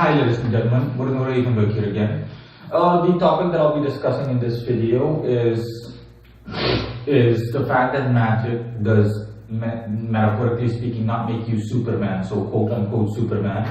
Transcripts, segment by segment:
Hi ladies and gentlemen, Murunuri from Magick here again. The topic that I'll be discussing in this video is the fact that magic does, metaphorically speaking, not make you Superman, so quote unquote Superman,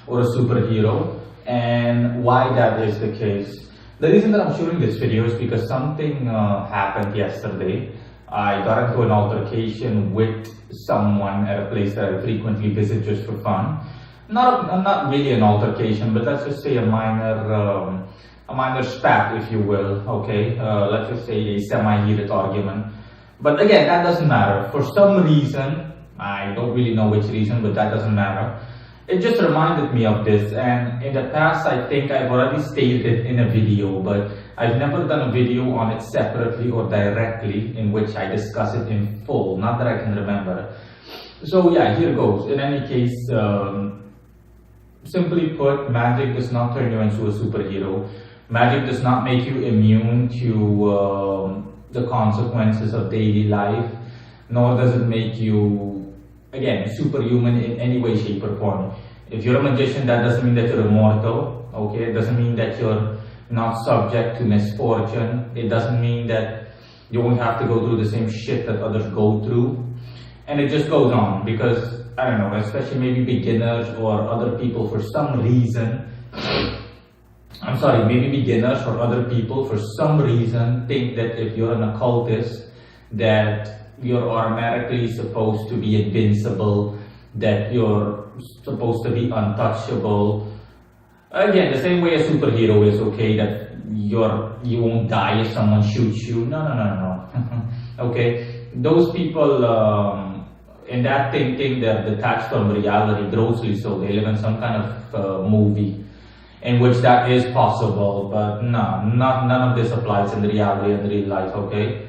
or a superhero, and why that is the case. The reason that I'm shooting this video is because something happened yesterday. I got into an altercation with someone at a place that I frequently visit just for fun. Not really an altercation, but let's just say a minor spat, if you will. Okay, let's just say a semi-heated argument. But again, that doesn't matter. For some reason, I don't really know which reason, but that doesn't matter. It just reminded me of this, and in the past, I think I've already stated it in a video, but I've never done a video on it separately or directly in which I discuss it in full. Not that I can remember. So yeah, here goes. In any case. Simply put, magic does not turn you into a superhero. Magic does not make you immune to the consequences of daily life, nor does it make you, again, superhuman in any way, shape, or form. If you're a magician, that doesn't mean that you're immortal, okay? It doesn't mean that you're not subject to misfortune. It doesn't mean that you won't have to go through the same shit that others go through. And it just goes on because, I don't know, especially maybe beginners or other people for some reason, maybe beginners or other people for some reason think that if you're an occultist, that you're automatically supposed to be invincible, that you're supposed to be untouchable. Again, the same way a superhero is, okay, that you won't die if someone shoots you. No. Okay, those people, in that thinking, they're detached from reality, grossly so. They live in some kind of movie in which that is possible, but no, none of this applies in the reality and real life, okay?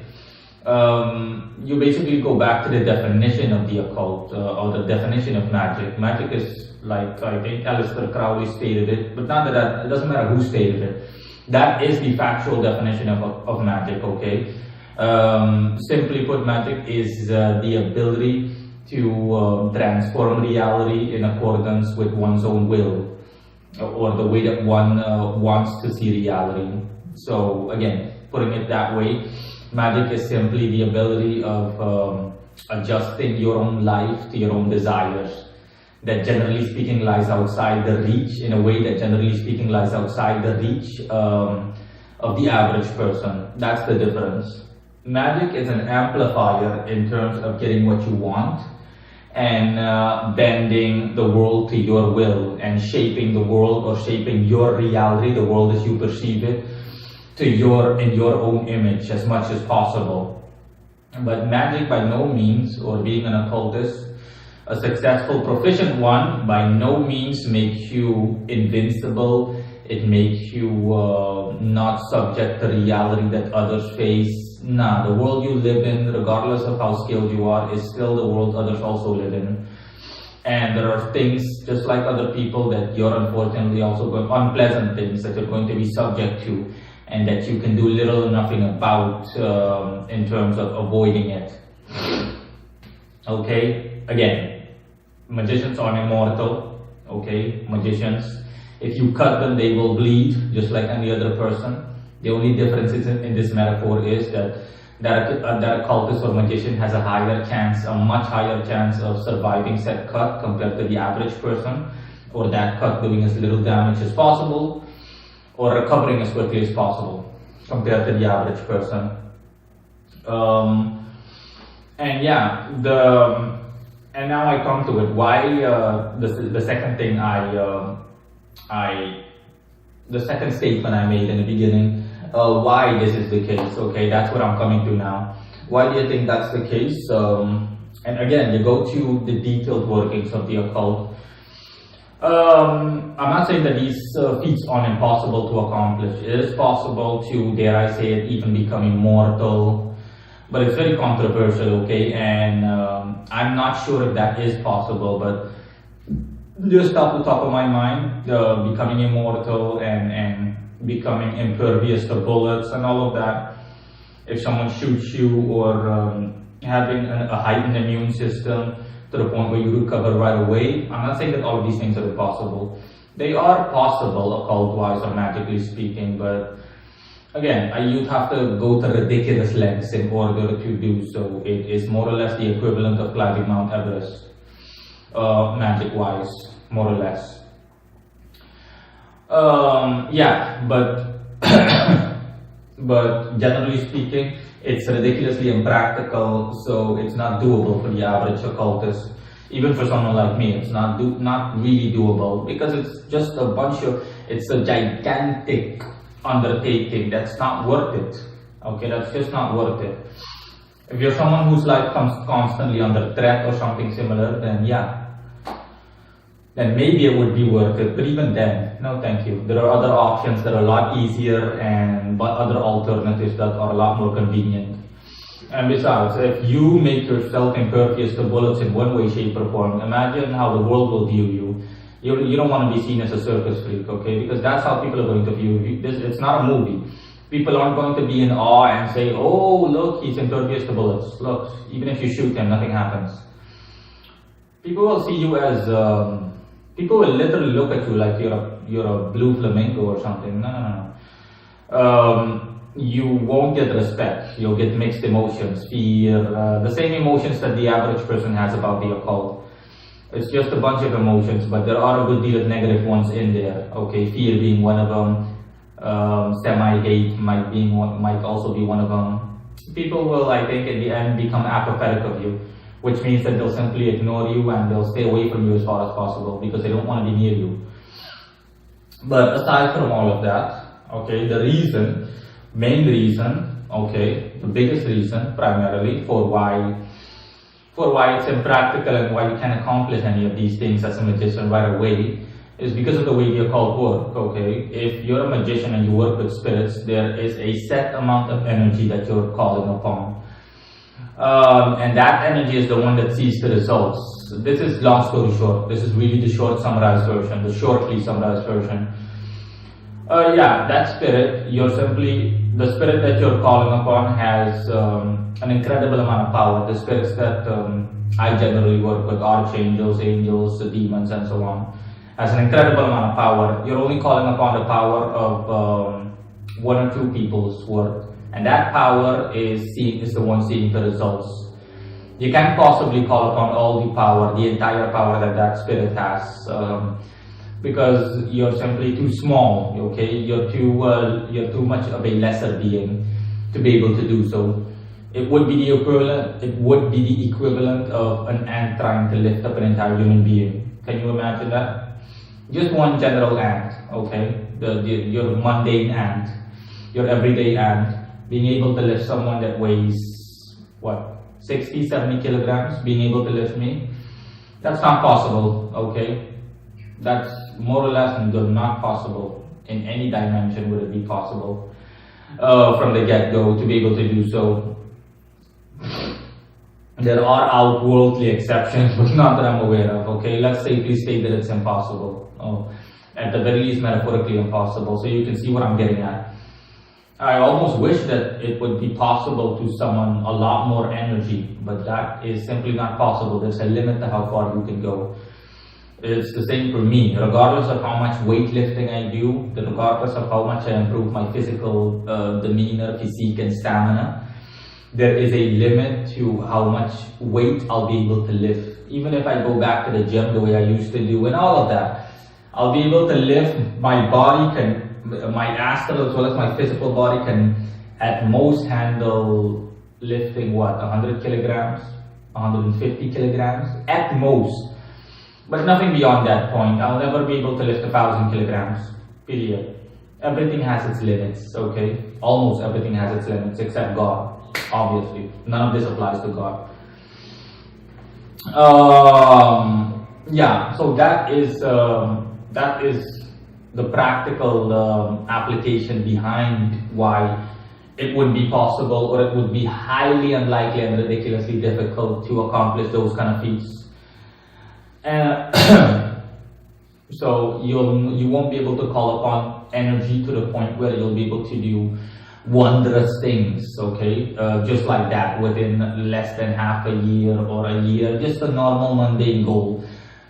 You basically go back to the definition of the occult, or the definition of magic. Magic is, like, I think Aleister Crowley stated it, but not that, it doesn't matter who stated it. That is the factual definition of magic, okay? Simply put, magic is the ability to transform reality in accordance with one's own will, or the way that one wants to see reality. So again, putting it that way, magic is simply the ability of adjusting your own life to your own desires, that generally speaking lies outside the reach, in a way that generally speaking lies outside the reach of the average person. That's the difference. Magic is an amplifier in terms of getting what you want, and bending the world to your will, and shaping the world, or shaping your reality, the world as you perceive it, in your own image as much as possible. But magic by no means, or being an occultist, a successful proficient one, by no means makes you invincible. It makes you not subject to reality that others face. Nah, the world you live in, regardless of how skilled you are, is still the world others also live in. And there are things, just like other people, that you're unfortunately also going, unpleasant things that you're going to be subject to, and that you can do little or nothing about in terms of avoiding it. Okay, again, magicians aren't immortal. Okay, magicians, if you cut them, they will bleed, just like any other person. The only difference in this metaphor is that occultist or magician has a much higher chance of surviving said cut compared to the average person, or that cut doing as little damage as possible, or recovering as quickly as possible compared to the average person. And yeah, and now I come to it. Why the second thing the second statement I made in the beginning, why this is the case, okay, that's what I'm coming to now. Why do you think that's the case? And again, you go to the detailed workings of the occult. I'm not saying that these feats aren't impossible to accomplish. It is possible to, dare I say it, even become immortal, but it's very controversial, okay, and I'm not sure if that is possible, but just off the top of my mind, becoming immortal and becoming impervious to bullets and all of that, if someone shoots you, or having a heightened immune system to the point where you recover right away. I'm not saying that all of these things are impossible. They are possible occult-wise or magically speaking, but again, you'd have to go to ridiculous lengths in order to do so. It is more or less the equivalent of climbing Mount Everest, magic-wise, more or less. Yeah, but but generally speaking, it's ridiculously impractical, so it's not doable for the average occultist. Even for someone like me, it's not really doable, because it's just it's a gigantic undertaking that's not worth it. Okay, that's just not worth it. If you're someone whose life comes constantly under threat or something similar, then yeah, then maybe it would be worth it. But even then, no thank you. There are other options that are a lot easier, but other alternatives that are a lot more convenient. And besides, if you make yourself impervious to bullets in one way, shape or form, imagine how the world will view you. You don't want to be seen as a circus freak, okay? Because that's how people are going to view you. It's not a movie. People aren't going to be in awe and say, oh, look, he's impervious to bullets. Look, even if you shoot him, nothing happens. People will see you as, people will literally look at you like you're a blue flamingo or something. No. You won't get respect. You'll get mixed emotions, fear, the same emotions that the average person has about the occult. It's just a bunch of emotions, but there are a good deal of negative ones in there. Okay, fear being one of them. Semi-hate might also be one of them. People will, I think, in the end become apathetic of you, which means that they'll simply ignore you and they'll stay away from you as far as possible because they don't want to be near you. But aside from all of that, okay, main reason, okay, the biggest reason primarily for why it's impractical and why you can't accomplish any of these things as a magician right away is because of the way the occult work, okay? If you're a magician and you work with spirits, there is a set amount of energy that you're calling upon. And that energy is the one that sees the results. This is long story short. This is really the shortly summarized version. Yeah, that spirit, the spirit that you're calling upon has an incredible amount of power. The spirits that I generally work with, archangels, angels, demons, and so on, has an incredible amount of power. You're only calling upon the power of one or two people's work, and that power is the one seeing the results. You can't possibly call upon all the power, the entire power that spirit has. Because you're simply too small, okay? You're too much of a lesser being to be able to do so. It would be the equivalent of an ant trying to lift up an entire human being. Can you imagine that? Just one general ant, okay? Your mundane ant, your everyday ant, being able to lift someone that weighs, 60, 70 kilograms, being able to lift me, that's not possible, okay? That's more or less not possible. In any dimension would it be possible from the get-go to be able to do so. There are outworldly exceptions, but not that I'm aware of, okay? Let's safely state that it's impossible. At the very least, metaphorically impossible, so you can see what I'm getting at. I almost wish that it would be possible to summon a lot more energy, but that is simply not possible. There's a limit to how far you can go. It's the same for me. Regardless of how much weightlifting I do, regardless of how much I improve my physical demeanor, physique, and stamina, there is a limit to how much weight I'll be able to lift. Even if I go back to the gym the way I used to do and all of that, I'll be able to lift. My body my astral as well as my physical body can at most handle lifting 100 kilograms, 150 kilograms, at most. But nothing beyond that point. I'll never be able to lift 1,000 kilograms, period. Everything has its limits, okay? Almost everything has its limits, except God, obviously. None of this applies to God. Yeah, so that is the practical application behind why it would be possible, or it would be highly unlikely and ridiculously difficult to accomplish those kind of feats. So you won't be able to call upon energy to the point where you'll be able to do wondrous things, okay? Just like that within less than half a year or a year, just a normal mundane goal.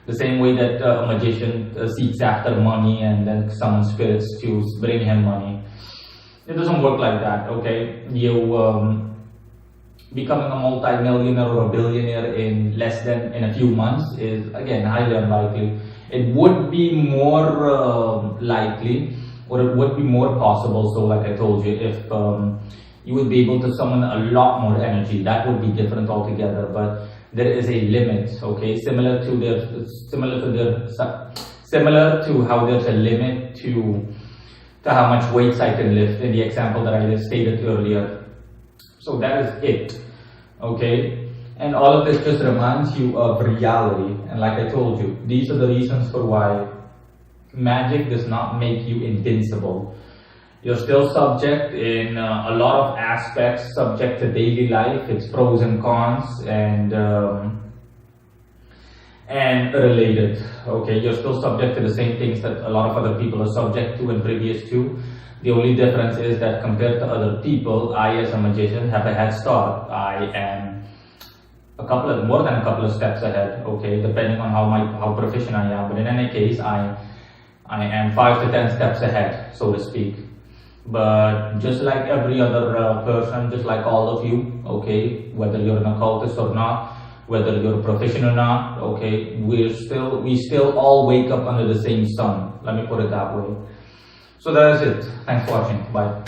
The same way that a magician seeks after money and then summons spirits to bring him money. It doesn't work like that, okay? Becoming a multi-millionaire or a billionaire in a few months is, again, highly unlikely. It would be more likely, or it would be more possible, so like I told you, if you would be able to summon a lot more energy. That would be different altogether, but there is a limit, okay? Similar to how there's a limit to how much weights I can lift in the example that I just stated earlier. So that is it, okay? And all of this just reminds you of reality. And like I told you, these are the reasons for why magic does not make you invincible. You're still subject in a lot of aspects, subject to daily life, its pros and cons, and related. Okay, you're still subject to the same things that a lot of other people are subject to and previous to. The only difference is that compared to other people, I as a magician have a head start. I am more than a couple of steps ahead, okay, depending on how proficient I am. But in any case, I am 5 to 10 steps ahead, so to speak. But just like every other person, just like all of you, okay, whether you're an occultist or not, whether you're proficient or not, okay, we still all wake up under the same sun. Let me put it that way. So that is it. Thanks for watching. Bye.